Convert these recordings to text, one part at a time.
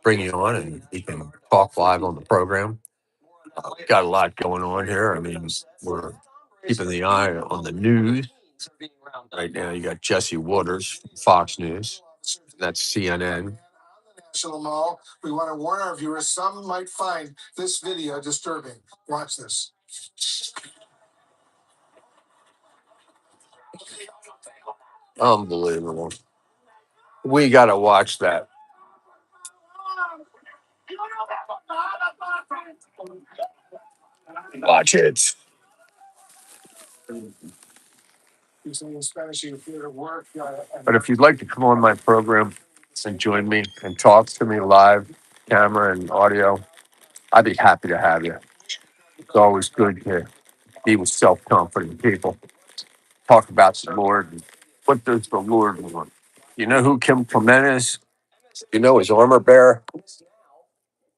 bring you on and you can talk live on the program. Got a lot going on here. I mean, we're keeping the eye on the news. Right now, you got Jesse Waters from Fox News. That's CNN. National Mall. We want to warn our viewers, some might find this video disturbing. Watch this. Unbelievable. We got to watch that. Watch it. But if you'd like to come on my program and join me and talk to me live, camera and audio, I'd be happy to have you. It's always good to be with self-confident people. Talk about the Lord. And what does the Lord want? You know who Kim Clement is? You know his armor bearer?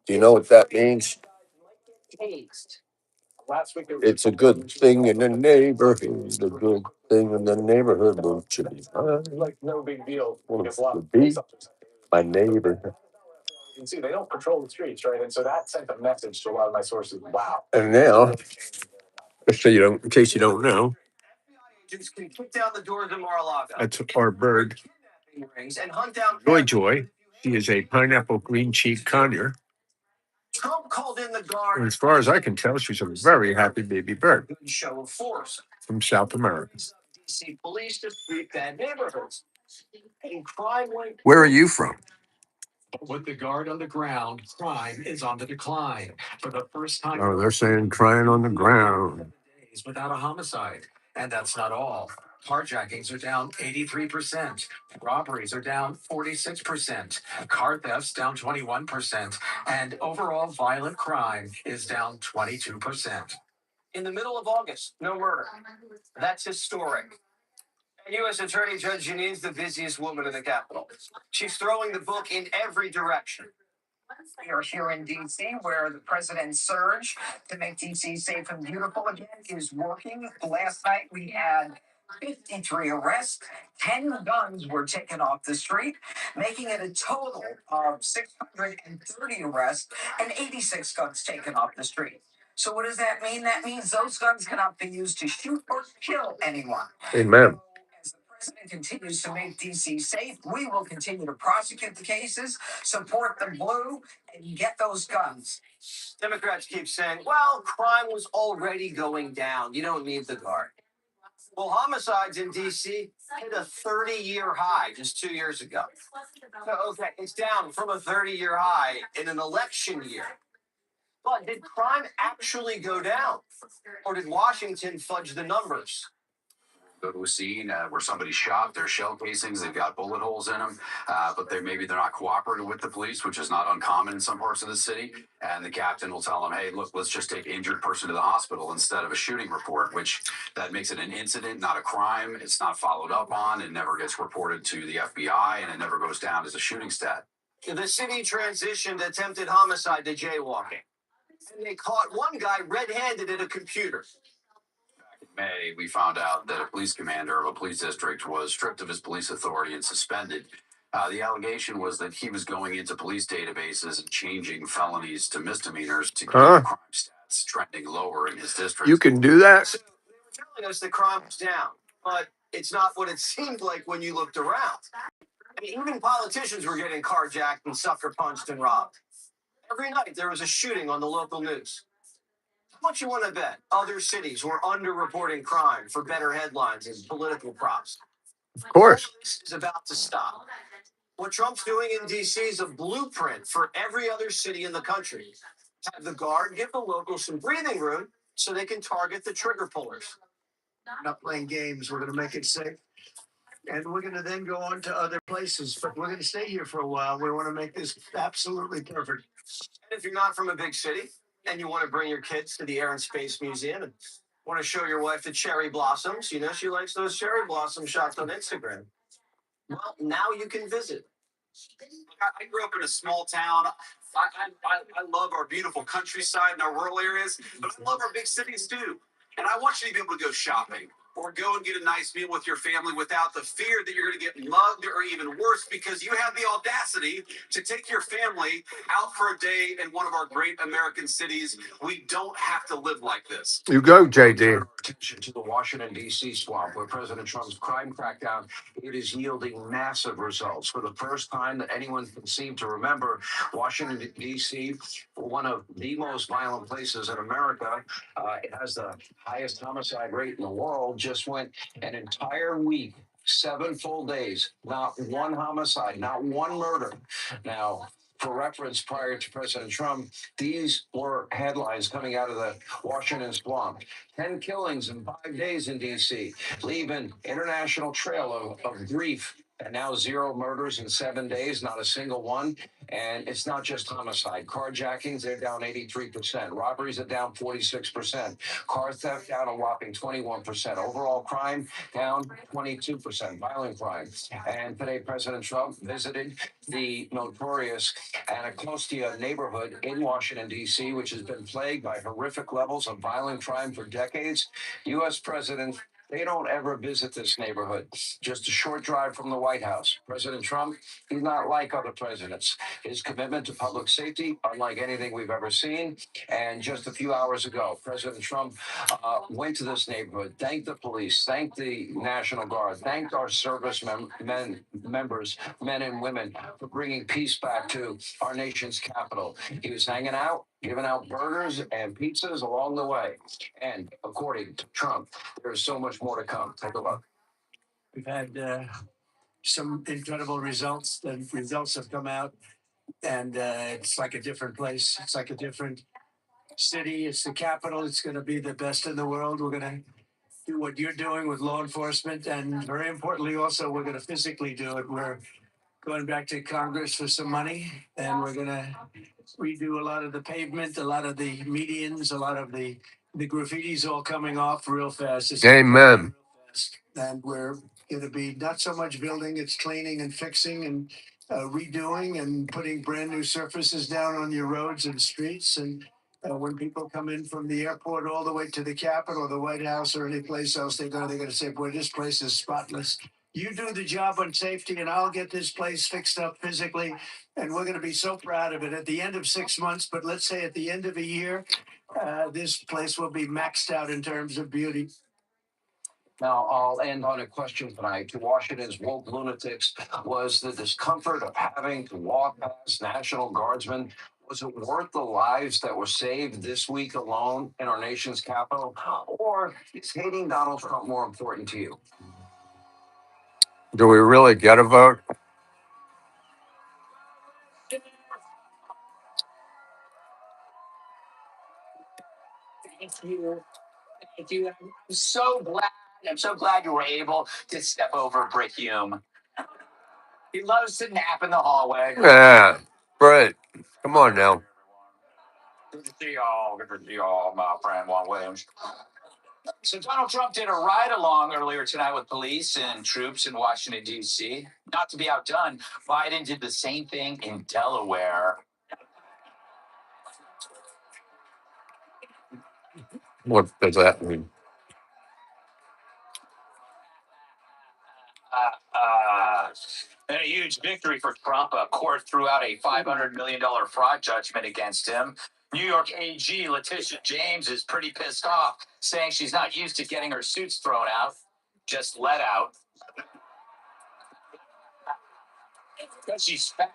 Do you know what that means? It's a good thing in the neighborhood. A good thing in the neighborhood. Won't you be mine? Like no big deal. Won't you be my neighbor? You can see they don't patrol the streets, right? And so that sent a message to a lot of my sources. Wow. And now, so you don't, in case you don't know, agents can kick down the doors of Mar-a-Lago. That's our bird. And hunt down Joy Joy. She is a pineapple green cheek conure. Trump called in the guard. And as far as I can tell, she's a very happy baby bird. Show of force from South America. DC police to sweep bad neighborhoods. And crime went. Where are you from? With the guard on the ground, crime is on the decline. For the first time. Oh, they're saying crying on the ground. Without a homicide. And that's not all. Carjackings are down 83%. Robberies are down 46%. Car thefts down 21%. And overall violent crime is down 22%. In the middle of August, no murder. That's historic. U.S. Attorney Judge Jeanine the busiest woman in the Capitol. She's throwing the book in every direction. We are here in D.C., where the president's surge to make D.C. safe and beautiful again is working. Last night, we had 53 arrests. 10 guns were taken off the street, making it a total of 630 arrests and 86 guns taken off the street. So what does that mean? That means those guns cannot be used to shoot or kill anyone. Amen. As the president continues to make D.C. safe, we will continue to prosecute the cases, support the blue, and get those guns. Democrats keep saying, well, crime was already going down. You don't need the guard. Well, homicides in D.C. hit a 30-year high just 2 years ago. So, okay, it's down from a 30-year high in an election year. But did crime actually go down? Or did Washington fudge the numbers? Go to a scene where somebody's shot, their shell casings, they've got bullet holes in them, but they're not cooperating with the police, which is not uncommon in some parts of the city. And the captain will tell them, hey, look, let's just take injured person to the hospital instead of a shooting report, which that makes it an incident, not a crime. It's not followed up on. It never gets reported to the FBI, and it never goes down as a shooting stat. The city transitioned attempted homicide to jaywalking. And they caught one guy red-handed at a computer. In May, we found out that a police commander of a police district was stripped of his police authority and suspended. The allegation was that he was going into police databases and changing felonies to misdemeanors to keep crime stats trending lower in his district. You can do that? So they're telling us the crime was down, but it's not what it seemed like when you looked around. I mean, even politicians were getting carjacked and sucker punched and robbed. Every night there was a shooting on the local news. How much you want to bet other cities were underreporting crime for better headlines and political props? Of course. All this is about to stop. What Trump's doing in D.C. is a blueprint for every other city in the country. Have the guard give the locals some breathing room so they can target the trigger pullers. We're not playing games. We're going to make it safe. And we're going to then go on to other places. But we're going to stay here for a while. We want to make this absolutely perfect. And if you're not from a big city and you want to bring your kids to the Air and Space Museum and want to show your wife the cherry blossoms, you know she likes those cherry blossom shots on Instagram. Well, now you can visit. I grew up in a small town. I love our beautiful countryside and our rural areas, but I love our big cities too. And I want you to be able to go shopping or go and get a nice meal with your family without the fear that you're going to get mugged or even worse because you have the audacity to take your family out for a day in one of our great American cities. We don't have to live like this. You go, JD. Attention to the Washington, D.C. swamp, where President Trump's crime crackdown, it is yielding massive results. For the first time that anyone can seem to remember, Washington, D.C., one of the most violent places in America, it has the highest homicide rate in the world, just went an entire week, 7 full days, not one homicide, not one murder. Now, for reference, prior to President Trump, these were headlines coming out of the Washington swamp. 10 killings in 5 days in D.C., leave an international trail of grief. And now 0 murders in 7 days, not a single one. And it's not just homicide. Carjackings, they're down 83%. Robberies are down 46%. Car theft down a whopping 21%. Overall crime down 22%. Violent crime. And today, President Trump visited the notorious Anacostia neighborhood in Washington, D.C., which has been plagued by horrific levels of violent crime for decades. U.S. presidents, they don't ever visit this neighborhood. Just a short drive from the White House. President Trump, he's not like other presidents. His commitment to public safety, unlike anything we've ever seen. And just a few hours ago, President Trump went to this neighborhood, thanked the police, thanked the National Guard, thanked our service members, men and women, for bringing peace back to our nation's capital. He was hanging out, giving out burgers and pizzas along the way. And according to Trump, there's so much more to come. Take a look. We've had some incredible results. The results have come out, and it's like a different place. It's like a different city. It's the capital. It's going to be the best in the world. We're going to do what you're doing with law enforcement, and very importantly, also, we're going to physically do it. We're going back to Congress for some money, and we're going to redo a lot of the pavement, a lot of the medians, a lot of the graffiti's all coming off real fast. Amen. And we're going to be not so much building, it's cleaning and fixing and redoing and putting brand new surfaces down on your roads and streets. And when people come in from the airport all the way to the Capitol, the White House, or any place else they're going to say, boy, this place is spotless. You do the job on safety, and I'll get this place fixed up physically. And we're going to be so proud of it at the end of 6 months. But let's say at the end of a year, this place will be maxed out in terms of beauty. Now, I'll end on a question tonight to Washington's woke lunatics. Was the discomfort of having to walk past National Guardsmen, was it worth the lives that were saved this week alone in our nation's capital? Or is hating Donald Trump more important to you? Do we really get a vote? Thank you. Thank you. I'm so glad. I'm so glad you were able to step over Brick Hume. He loves to nap in the hallway. Yeah. Right. Come on now. Good to see y'all. Good to see y'all, my friend Juan Williams. So Donald Trump did a ride along earlier tonight with police and troops in Washington, D.C. Not to be outdone, Biden did the same thing in Delaware. What does that mean? And a huge victory for Trump. A court threw out a $500 million fraud judgment against him. New York AG Letitia James is pretty pissed off, saying she's not used to getting her suits thrown out, just let out. Because she's fat.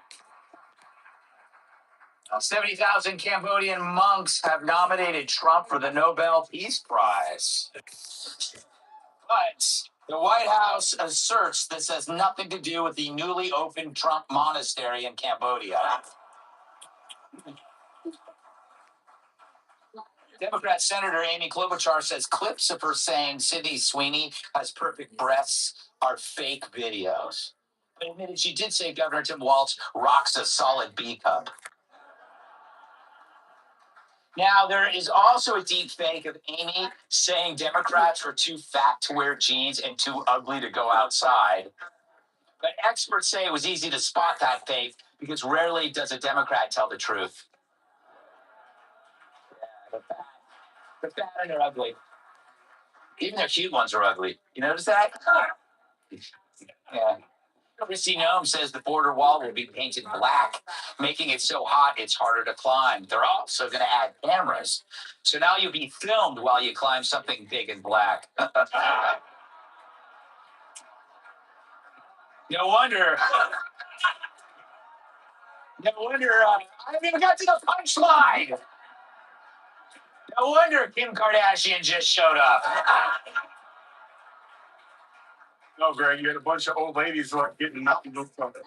70,000 Cambodian monks have nominated Trump for the Nobel Peace Prize. But the White House asserts this has nothing to do with the newly opened Trump monastery in Cambodia. Democrat Senator Amy Klobuchar says clips of her saying Sydney Sweeney has perfect breasts are fake videos. But admitted she did say Governor Tim Walz rocks a solid B cup. Now, there is also a deep fake of Amy saying Democrats were too fat to wear jeans and too ugly to go outside. But experts say it was easy to spot that fake because rarely does a Democrat tell the truth. The fat and they're ugly. Even their cute ones are ugly. You notice that? Yeah. Christy Nome says the border wall will be painted black, making it so hot it's harder to climb. They're also going to add cameras. So now you'll be filmed while you climb something big and black. No wonder. No wonder. I haven't even got to the punchline. No wonder Kim Kardashian just showed up. No, Greg, you had a bunch of old ladies who are getting nothing from it.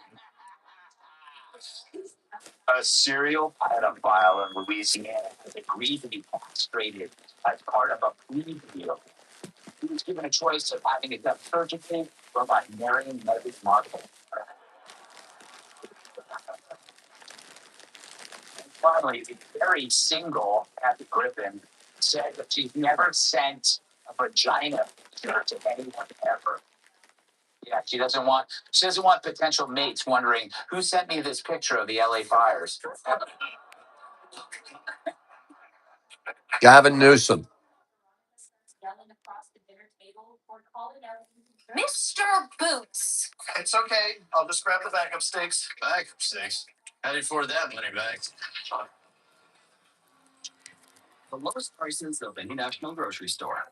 A serial pedophile in Louisiana has agreed to be castrated as part of a plea deal. He was given a choice of having it done surgically or by marrying Meghan Markle. And finally, the very single Kathy Griffin said that she's never sent a vagina picture to anyone ever. Yeah, she doesn't want potential mates wondering who sent me this picture of the LA fires. Gavin Newsom. Mr. Boots. It's okay. I'll just grab the backup sticks. Backup sticks? How do you afford that money bags? The lowest prices of any national grocery store.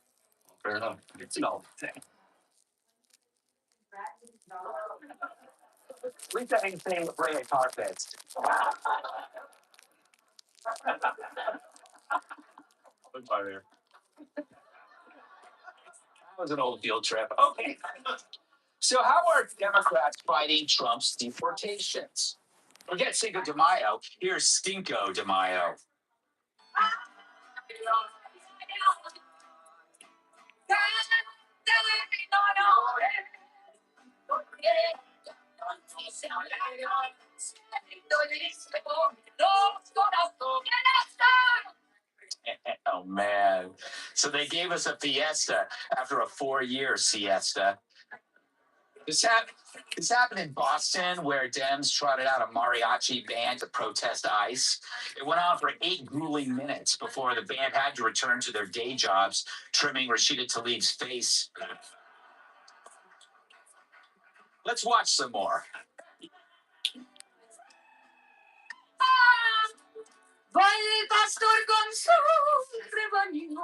Fair enough. It's an old thing. At least I didn't say bring a carpet. Goodbye there. That was an old field trip. Okay. So how are Democrats fighting Trump's deportations? Forget Cinco de Mayo. Here's Stinko de Mayo. Oh man! So they gave us a fiesta after a 4-year siesta. This, hap- this happened in Boston, where Dems trotted out a mariachi band to protest ICE. It went on for 8 grueling minutes before the band had to return to their day jobs, trimming Rashida Tlaib's face. Let's watch some more. Va el pastor con su rebaño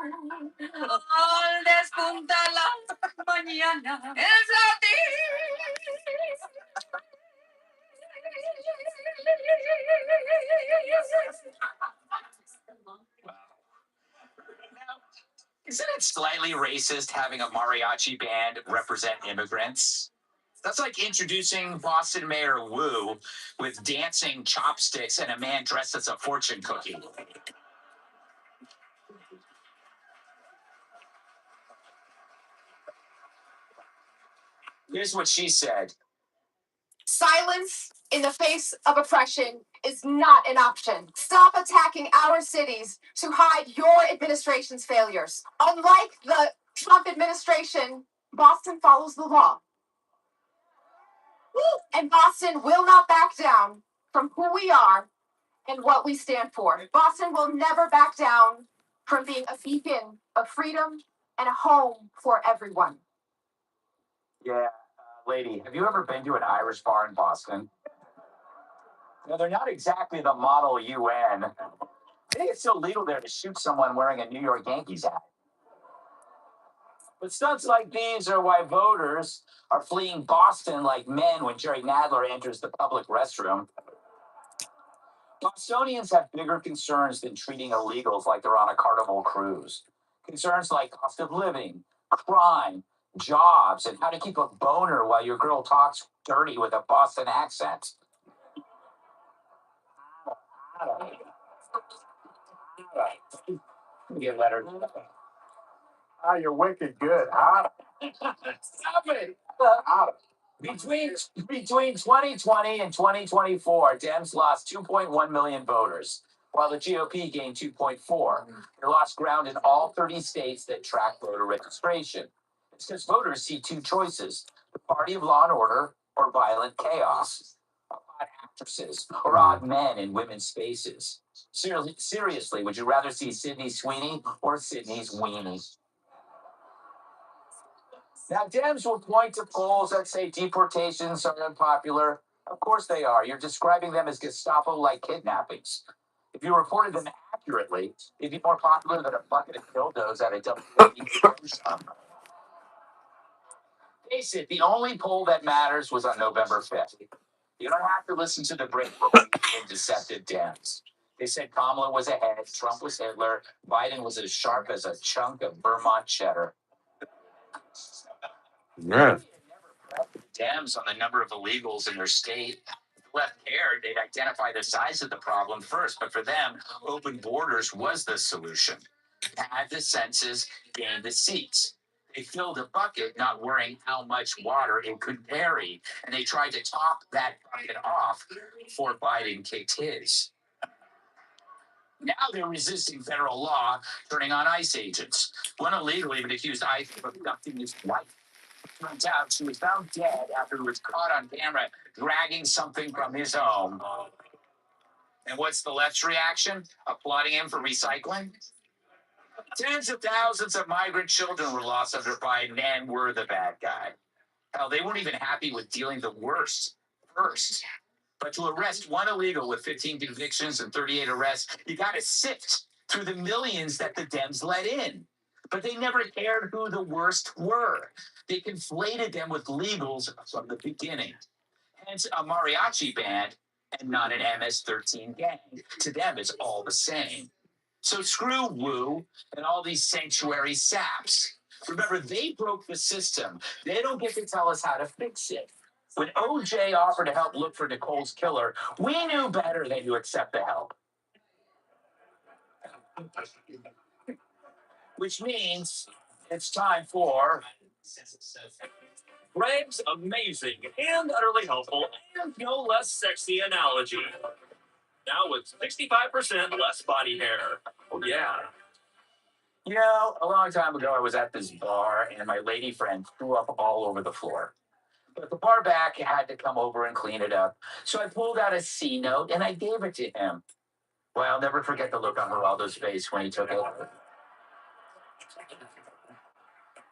al despuntar la mañana. Es Isn't it slightly racist having a mariachi band represent immigrants? That's like introducing Boston Mayor Wu with dancing chopsticks and a man dressed as a fortune cookie. Here's what she said. Silence in the face of oppression is not an option. Stop attacking our cities to hide your administration's failures. Unlike the Trump administration, Boston follows the law. And Boston will not back down from who we are and what we stand for. Boston will never back down from being a beacon of freedom and a home for everyone. Yeah, lady, have you ever been to an Irish bar in Boston? No, they're not exactly the model UN. I think it's still legal there to shoot someone wearing a New York Yankees hat. But stunts like these are why voters are fleeing Boston like men when Jerry Nadler enters the public restroom. Bostonians have bigger concerns than treating illegals like they're on a Carnival cruise. Concerns like cost of living, crime, jobs, and how to keep a boner while your girl talks dirty with a Boston accent. Get letters. Ah, you're wicked good. Stop it. Between 2020 and 2024, Dems lost 2.1 million voters, while the GOP gained 2.4. They lost ground in all 30 states that track voter registration. It's because voters see 2 choices: the party of law and order or violent chaos, odd actresses or odd men in women's spaces. Seriously, would you rather see Sydney Sweeney or Sydney's weenie? Now, Dems will point to polls that say deportations are unpopular. Of course they are. You're describing them as Gestapo-like kidnappings. If you reported them accurately, it'd be more popular than a bucket of dildos at a WWE shop. Face it, the only poll that matters was on November 5th. You don't have to listen to the and deceptive Dems. They said Kamala was ahead, Trump was Hitler, Biden was as sharp as a chunk of Vermont cheddar. Yeah. Dems on the number of illegals in their state. If the left cared, they'd identify the size of the problem first. But for them, open borders was the solution. Add the census, gain the seats. They filled a bucket, not worrying how much water it could carry. And they tried to top that bucket off before Biden kicked his. Now they're resisting federal law, turning on ICE agents. One illegal even accused ICE of abducting his wife. Turns out she was found dead after he was caught on camera dragging something from his home. And what's the left's reaction? Applauding him for recycling? Tens of thousands of migrant children were lost under Biden and were the bad guy. Hell, they weren't even happy with dealing the worst first. But to arrest one illegal with 15 convictions and 38 arrests, you got to sift through the millions that the Dems let in. But they never cared who the worst were. They conflated them with legals from the beginning. Hence, a mariachi band and not an MS-13 gang. To them, it's all the same. So screw Wu and all these sanctuary saps. Remember, they broke the system. They don't get to tell us how to fix it. When OJ offered to help look for Nicole's killer, we knew better than to accept the help. Which means it's time for Greg's amazing and utterly helpful and no less sexy analogy. Now with 65% less body hair. Oh, yeah. You know, a long time ago, I was at this bar and my lady friend threw up all over the floor. But the bar back had to come over and clean it up. So I pulled out a C note and I gave it to him. Well, I'll never forget the look on Geraldo's face when he took it.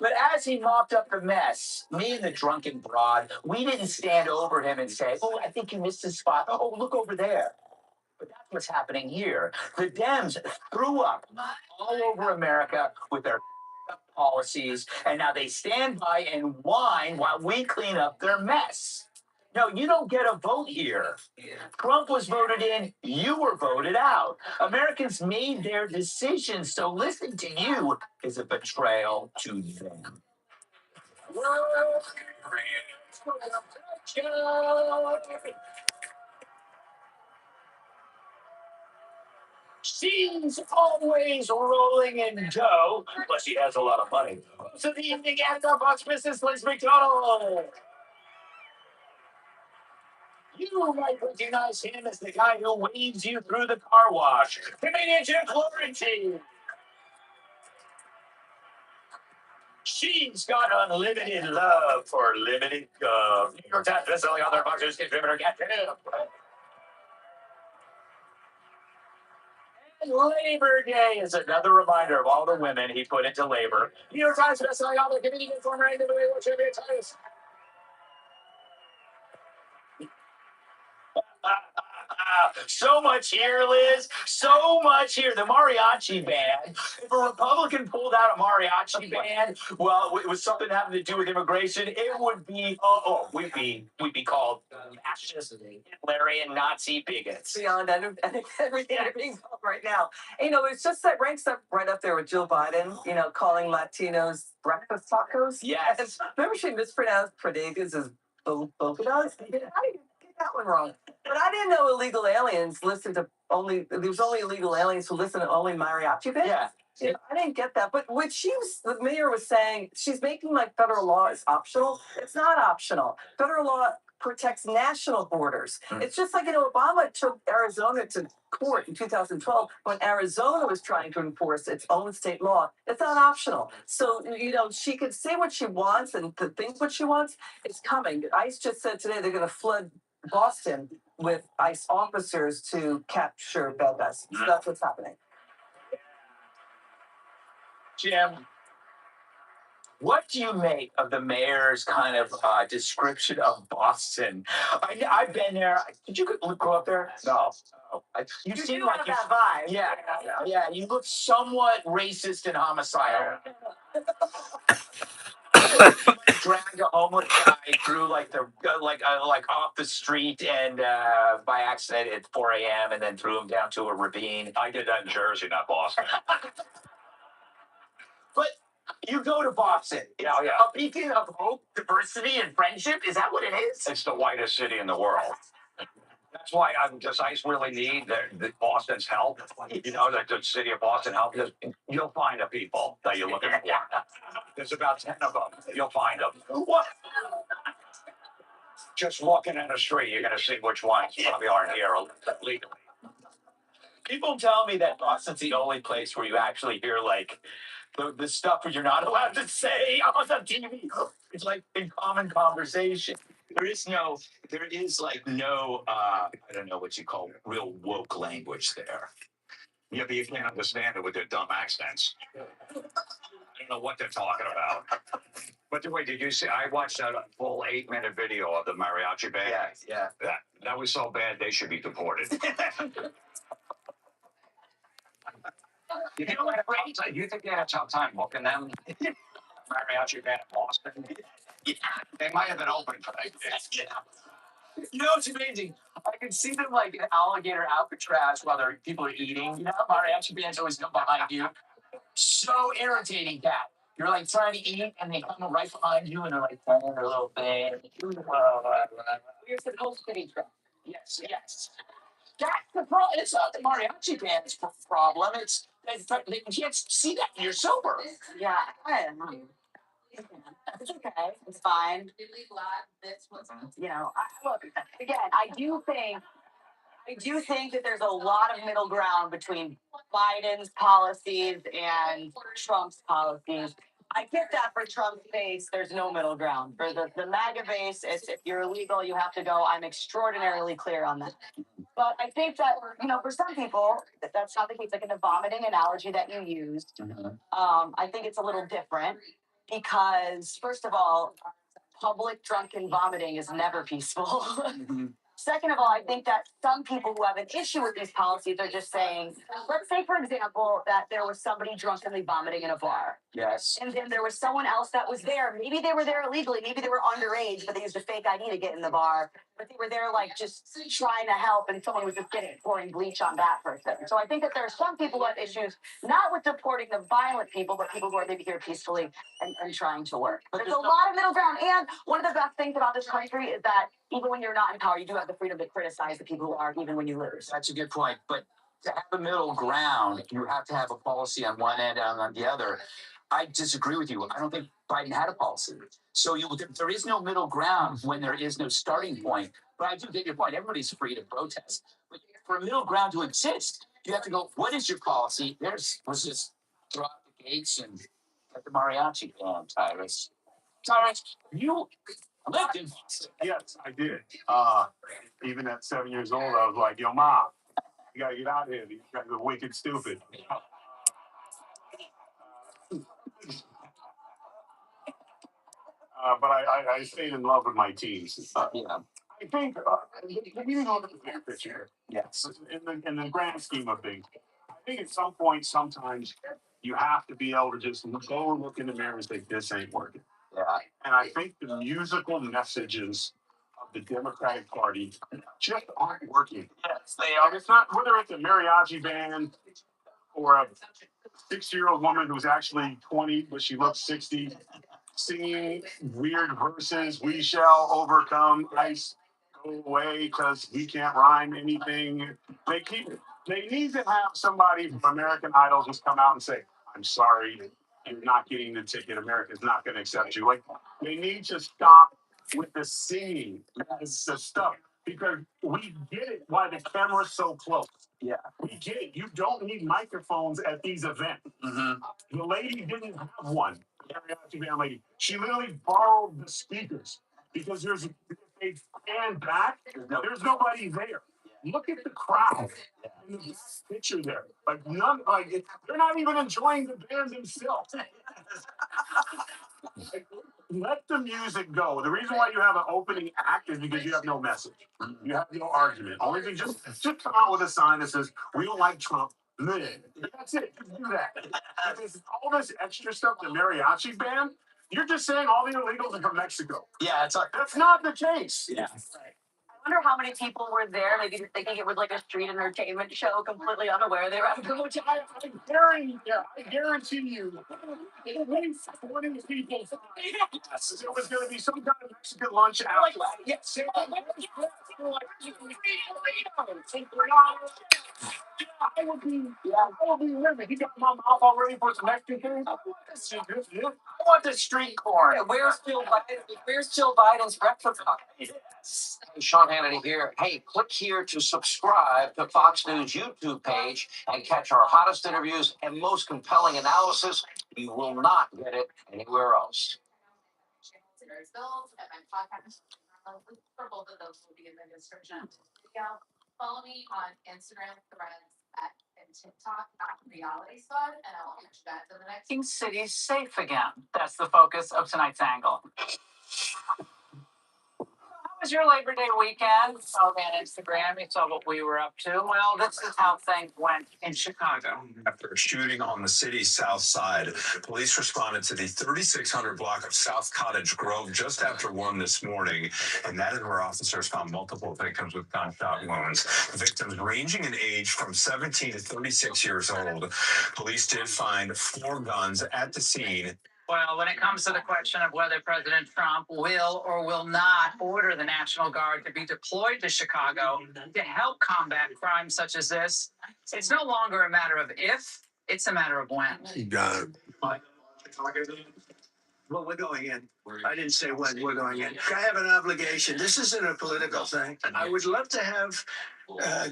But as he mopped up the mess, me and the drunken broad, we didn't stand over him and say, "Oh, I think you missed a spot. Oh, look over there." But that's what's happening here. The Dems threw up all over America with their policies, and now they stand by and whine while we clean up their mess. No, you don't get a vote here. Trump was voted in, you were voted out. Americans made their decisions, so listening to you is a betrayal to them. She's always rolling in dough, plus she has a lot of money. So the evening editor of Fox Business, Liz McDonald. You might recognize him as the guy who waves you through the car wash. Comedian Jim Florentine. She's got unlimited love for limited gum. New York Times bestselling author, boxers, contributor, get to him. And Labor Day is another reminder of all the women he put into labor. New York Times bestselling author, comedian, former NWA champion, Times. So much here, Liz. So much here. The mariachi band. If a Republican pulled out a mariachi band, well, it was something having to do with immigration. It would be we'd be called fascist, Hitlerian, Nazi bigots. Beyond everything I'm being called right now. And, it's just that ranks up right up there with Jill Biden, calling Latinos breakfast tacos. Yes. And remember she mispronounced bodegas as bodegas? How do you get that one wrong? But I didn't know illegal aliens listen to there's only illegal aliens who listen to only mariachi bands. Yeah. I didn't get that. But what the mayor was saying, she's making like federal law is optional. It's not optional. Federal law protects national borders. It's just like, Obama took Arizona to court in 2012 when Arizona was trying to enforce its own state law. It's not optional. So, she could say what she wants and to think what she wants. It's coming. ICE just said today they're going to flood Boston with ICE officers to capture bad guys. So that's what's happening. Jim, What do you make of the mayor's kind of description of Boston? I've been there. Did you go up there? No. Oh, you seem like that vibe. Yeah. You look somewhat racist and homicidal. Dragged a homeless guy through like off the street and by accident at 4 a.m. and then threw him down to a ravine. I did that in Jersey, not Boston. But you go to Boston. Yeah. A beacon of hope, diversity, and friendship. Is that what it is? It's the whitest city in the world. That's why I really need the Boston's help. You know, the city of Boston help. You'll find the people that you're looking for. There's about 10 of them. You'll find them. What? Just walking in the street, you're going to see which ones probably aren't here legally. People tell me that Boston's the only place where you actually hear like the stuff you're not allowed to say on the TV. It's like in common conversation. There is like no, I don't know what you call real woke language there. Yeah, but you can't understand it with their dumb accents. I don't know what they're talking about. But wait, did you see? I watched a full 8-minute video of the mariachi band. Yeah. That was so bad they should be deported. You know what? You think they had a tough time booking them? Mariachi band in Boston. Yeah. They might have been open for that. Yeah. You know, it's amazing. I can see them like in alligator Alcatraz while people are eating. You know, mariachi bands always come behind you. So irritating, Cat. You're like trying to eat, and they come right behind you, and they're like playing their little thing. You're supposed to be drunk. Yes. That's the problem. It's not the mariachi band's problem. It's they can't see that you're sober. Yeah, I don't know. It's okay. It's fine. You know, look again. I do think that there's a lot of middle ground between Biden's policies and Trump's policies. I get that for Trump's base, there's no middle ground. For the MAGA base, it's if you're illegal, you have to go. I'm extraordinarily clear on that. But I think that, for some people, that's not the case. Like in the vomiting analogy that you used, I think it's a little different because, first of all, public drunken vomiting is never peaceful. Second of all, I think that some people who have an issue with these policies are just saying, let's say, for example, that there was somebody drunkenly vomiting in a bar. Yes. And then there was someone else that was there. Maybe they were there illegally. Maybe they were underage, but they used a fake ID to get in the bar. But they were there, like, just trying to help, and someone was just pouring bleach on that person. So I think that there are some people who have issues, not with deporting the violent people, but people who are maybe here peacefully and trying to work. But there's a lot of middle ground. And one of the best things about this country is that even when you're not in power, you do have the freedom to criticize the people who are, even when you lose. That's a good point. But to have a middle ground, you have to have a policy on one end and on the other. I disagree with you. I don't think Biden had a policy. So there is no middle ground when there is no starting point. But I do get your point. Everybody's free to protest. But for a middle ground to exist, you have to go, what is your policy? Let's just throw out the gates and get the mariachi band, Tyrus. Tyrus, you lived in Boston. Yes, I did. Even at 7 years old, I was like, "Yo, mom, you gotta get out of here. You guys are wicked stupid." But I stayed in love with my teens. I think you know the big picture. Yes. In the grand scheme of things, I think at some point, sometimes you have to be able to just go and look in the mirror and say, "This ain't working." Yeah. And I think the musical messages of the Democratic Party just aren't working. Yes, they are. It's not whether it's a mariachi band or a 60-year-old woman who's actually 20 but she looks 60, singing weird verses. We shall overcome. Ice go away because we can't rhyme anything. They need to have somebody from American Idol just come out and say, "I'm sorry, you're not getting the ticket. America's not going to accept you." Like, they need to stop with the singing, the stuff, because we get it why the camera's so close. Yeah. We get it. You don't need microphones at these events. The lady didn't have one. The mariachi band lady. She literally borrowed the speakers because if they pan back, there's nobody there. Look at the crowd in the picture there. Like none, like they're not even enjoying the band themselves. Like, let the music go. The reason why you have an opening act is because you have no message. You have no argument. Only thing, just come out with a sign that says, "We don't like Trump." That's it. Just do that. All this extra stuff, the mariachi band, you're just saying all the illegals are from Mexico. Yeah, that's not the case. Yeah. I wonder how many people were there. Maybe thinking it was like a street entertainment show, completely unaware they were at a coach. I guarantee you, at least 20 people thought there was going to be some kind of Mexican lunch out. Like, yes, I would be living. He got my mouth all ready for some Mexican food. I want the street corn. Yeah, where's Jill Biden's breakfast coffee? Sean Hannity here. Hey, click here to subscribe to Fox News YouTube page and catch our hottest interviews and most compelling analysis. You will not get it anywhere else. Follow me on Instagram, Threads, and TikTok, Reality Squad, and I will catch you guys in the next. King City's safe again. That's the focus of tonight's angle. How was your Labor Day weekend? Saw me on Instagram. You saw what we were up to. Well, this is how things went in Chicago. After a shooting on the city's south side, police responded to the 3600 block of South Cottage Grove just after 1 this morning, and that is where officers found multiple victims with gunshot wounds. Victims ranging in age from 17 to 36 years old. Police did find 4 guns at the scene. Well, when it comes to the question of whether President Trump will or will not order the National Guard to be deployed to Chicago to help combat crimes such as this, it's no longer a matter of if, it's a matter of when. You got it. Well, we're going in. I didn't say when we're going in. I have an obligation. This isn't a political thing. I would love to have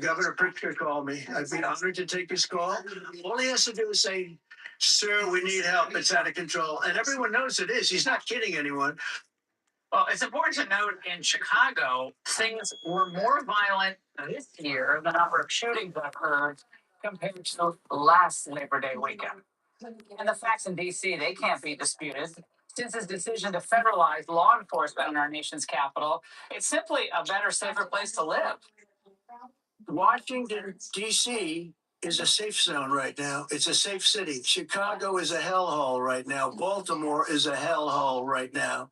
Governor Pritzker call me. I'd be honored to take his call. All he has to do is say, "Sir, we need help. It's out of control." And everyone knows it is. He's not kidding anyone. Well, it's important to note in Chicago, things were more violent this year. The number of shootings that occurred compared to last Labor Day weekend. And the facts in D.C., they can't be disputed. Since his decision to federalize law enforcement in our nation's capital, it's simply a better, safer place to live. Washington, D.C. is a safe zone right now. It's a safe city. Chicago is a hellhole right now. Baltimore is a hellhole right now.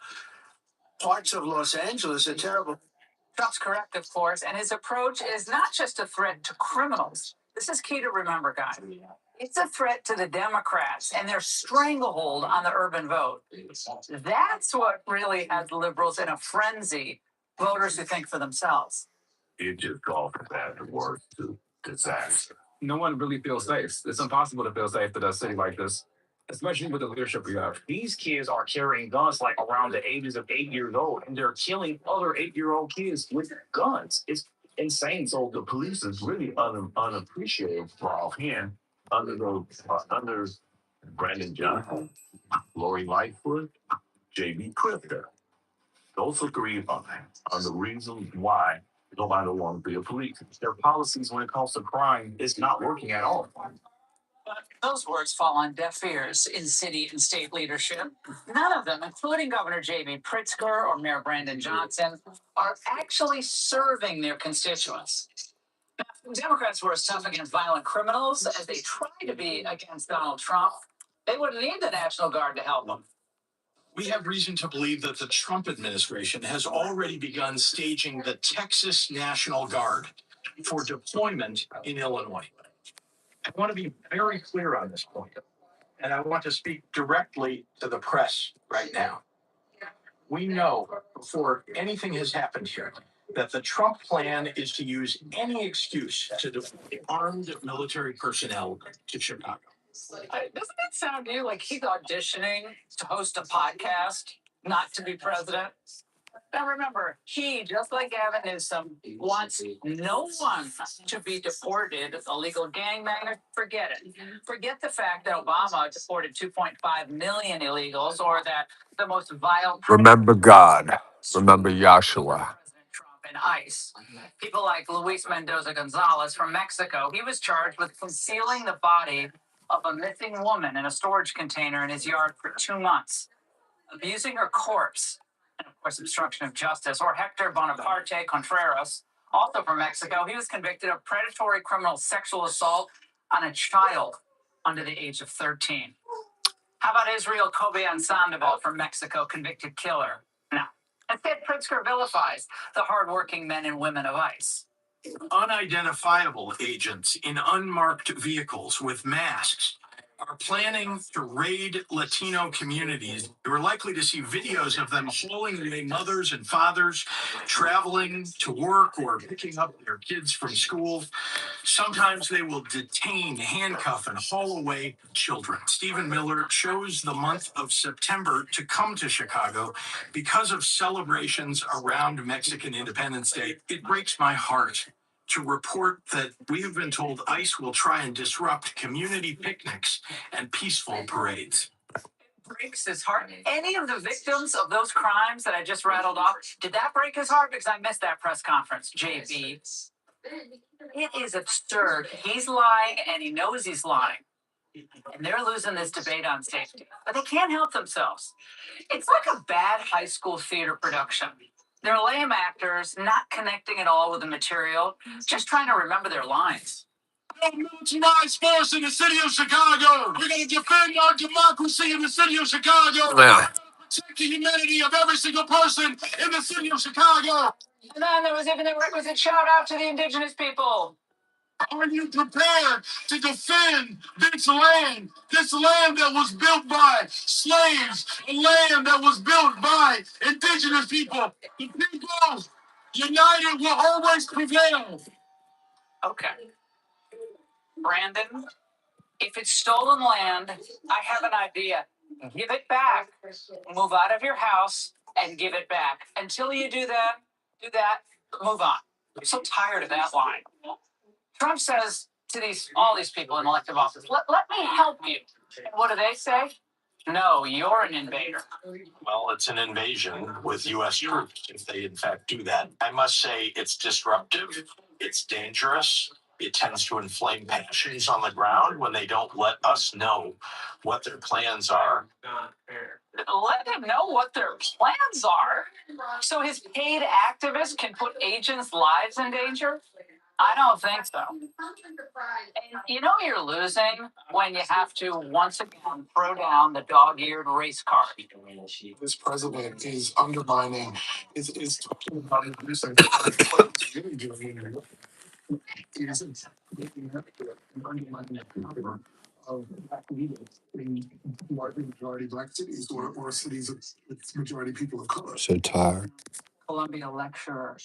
Parts of Los Angeles are terrible. Trump's correct, of course, and his approach is not just a threat to criminals. This is key to remember, guys. It's a threat to the Democrats and their stranglehold on the urban vote. That's what really has liberals in a frenzy, voters who think for themselves. It just calls for bad to worse to disaster. No one really feels safe. It's impossible to feel safe in a city like this, especially with the leadership we have. These kids are carrying guns like around the ages of 8 years old, and they're killing other 8-year-old kids with guns. It's insane. So the police is really unappreciative for offhand under Brandon Johnson, Lori Lightfoot, J.B. Crifter. Those are 3 are the reasons why nobody wants to be a police. Their policies when it comes to crime is not working at all. But those words fall on deaf ears in city and state leadership. None of them, including Governor J.B. Pritzker or Mayor Brandon Johnson, are actually serving their constituents. If Democrats were as tough against violent criminals as they try to be against Donald Trump, they wouldn't need the National Guard to help them. We have reason to believe that the Trump administration has already begun staging the Texas National Guard for deployment in Illinois. I want to be very clear on this point, and I want to speak directly to the press right now. We know before anything has happened here that the Trump plan is to use any excuse to deploy armed military personnel to Chicago. Doesn't it sound to you like he's auditioning to host a podcast, not to be president? Now remember, he, just like Gavin Newsom, wants no one to be deported. Illegal gang members, forget it. Forget the fact that Obama deported 2.5 million illegals, or that the most vile... Remember God. Remember Yahshua. in ICE. People like Luis Mendoza Gonzalez from Mexico, he was charged with concealing the body of a missing woman in a storage container in his yard for 2 months, abusing her corpse, and of course, obstruction of justice. Or Hector Bonaparte Contreras, also from Mexico, he was convicted of predatory criminal sexual assault on a child under the age of 13. How about Israel Kobean Sandoval from Mexico, convicted killer? No. Instead, Pritzker vilifies the hardworking men and women of ICE. Unidentifiable agents in unmarked vehicles with masks are planning to raid Latino communities. You're likely to see videos of them hauling away mothers and fathers traveling to work or picking up their kids from school. Sometimes they will detain, handcuff, and haul away children. Stephen Miller chose the month of September to come to Chicago because of celebrations around Mexican Independence Day. It breaks my heart to report that we have been told ICE will try and disrupt community picnics and peaceful parades. Breaks his heart. Any of the victims of those crimes that I just rattled off, did that break his heart? Because I missed that press conference, JB. It is absurd. He's lying and he knows he's lying. And they're losing this debate on safety. But they can't help themselves. It's like a bad high school theater production. They're lame actors, not connecting at all with the material, just trying to remember their lines. Militarized force in the city of Chicago. We're going to defend our democracy in the city of Chicago. Yeah. Protect the humanity of every single person in the city of Chicago. And then there was even the requisite shout out to the indigenous people. Are you prepared to defend this land? This land that was built by slaves, a land that was built by indigenous people. The people united will always prevail. Okay. Brandon, if it's stolen land, I have an idea. Give it back. Move out of your house and give it back. Until you do that, move on. I'm so tired of that line. Trump says to all these people in elective office, let me help you. And what do they say? No, you're an invader. Well, it's an invasion with U.S. troops if they, in fact, do that. I must say it's disruptive. It's dangerous. It tends to inflame passions on the ground when they don't let us know what their plans are. Let them know what their plans are so his paid activists can put agents' lives in danger? I don't think so. And you know you're losing when you have to once again throw down the dog-eared race card. This president is undermining, is talking about reducing really doing is undermining the power of black leaders in majority black cities or cities with majority people of color. So tired. Columbia lecturer.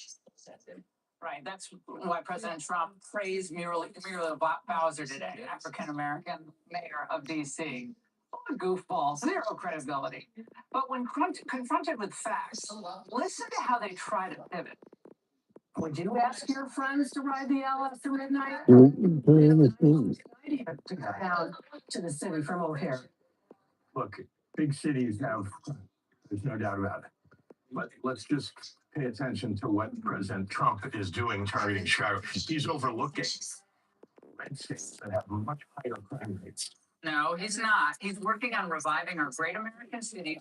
Right, that's why President Trump praised Muriel Bowser today, African-American mayor of D.C. What a goofball, zero credibility. But when confronted with facts, listen to how they try to pivot. Would you ask your friends to ride the L after midnight? To go down to the city from O'Hare. Look, big cities have, there's no doubt about it. But let's just pay attention to what President Trump is doing targeting Chicago. He's overlooking red states that have much higher crime rates. No, he's not. He's working on reviving our great American cities.